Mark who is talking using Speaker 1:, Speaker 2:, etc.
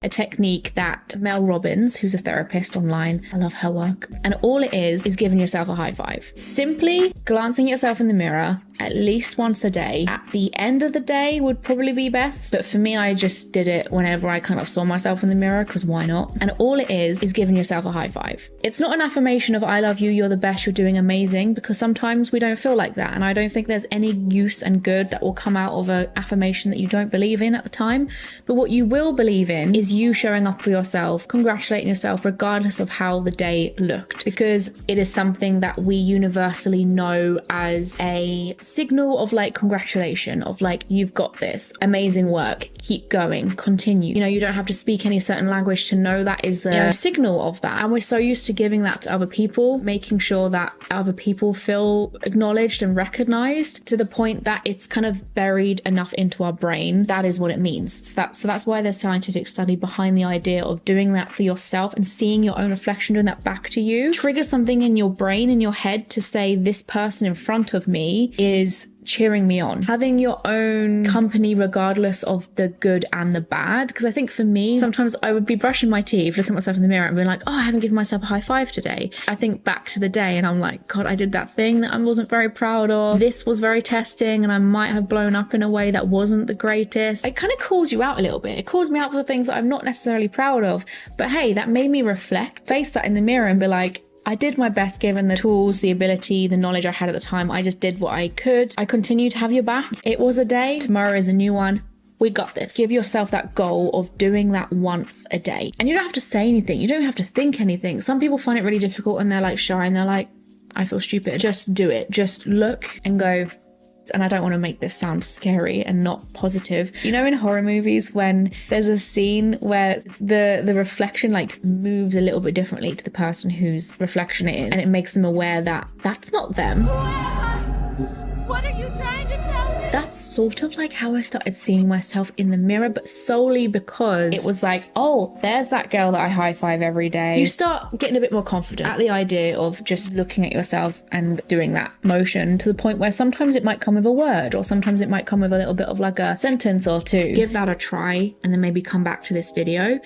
Speaker 1: a technique that Robbins, who's a therapist online, I love her work, and all it is giving yourself a high five. Simply glancing at yourself in the mirror at least once a day. At the end of the day would probably be best, but for me, I just did it whenever I kind of saw myself in the mirror, because why not? And all it is giving yourself a high five. It's not an affirmation of I love you, you're the best, you're doing amazing, because sometimes we don't feel like that, and I don't think there's any use and good that will come out of an affirmation that you don't believe in at the time. But what you will believe in is you showing up for yourself, congratulating yourself regardless of how the day looked, because it is something that we universally know as a signal of like congratulation, of like, you've got this, amazing work, keep going, continue. You know, you don't have to speak any certain language to know that is a signal of that. And we're so used to giving that to other people, making sure that other people feel acknowledged and recognized, to the point that it's kind of buried enough into our brain. That is what it means. So that's why there's scientific study behind the idea of doing that for yourself and seeing your own reflection doing that back to you. Trigger something in your brain, in your head, to say this person in front of me is cheering me on. Having your own company regardless of the good and the bad. Because I think for me, sometimes I would be brushing my teeth, looking at myself in the mirror and being like, oh, I haven't given myself a high five today. I think back to the day and I'm like, God, I did that thing that I wasn't very proud of. This was very testing and I might have blown up in a way that wasn't the greatest. It kind of calls you out a little bit. It calls me out for the things that I'm not necessarily proud of. But hey, that made me reflect, face that in the mirror and be like, I did my best given the tools, the ability, the knowledge I had at the time. I just did what I could. I continue to have your back. It was a day. Tomorrow is a new one. We got this. Give yourself that goal of doing that once a day. And you don't have to say anything. You don't have to think anything. Some people find it really difficult and they're like shy and they're like, I feel stupid. Just do it. Just look and go. And I don't want to make this sound scary and not positive. You know, in horror movies, when there's a scene where the reflection like moves a little bit differently to the person whose reflection it is, and it makes them aware that that's not them.
Speaker 2: What are you trying to tell me?
Speaker 1: That's sort of like how I started seeing myself in the mirror, but solely because it was like, oh, there's that girl that I high five every day. You start getting a bit more confident at the idea of just looking at yourself and doing that motion, to the point where sometimes it might come with a word, or sometimes it might come with a little bit of like a sentence or two. Give that a try and then maybe come back to this video.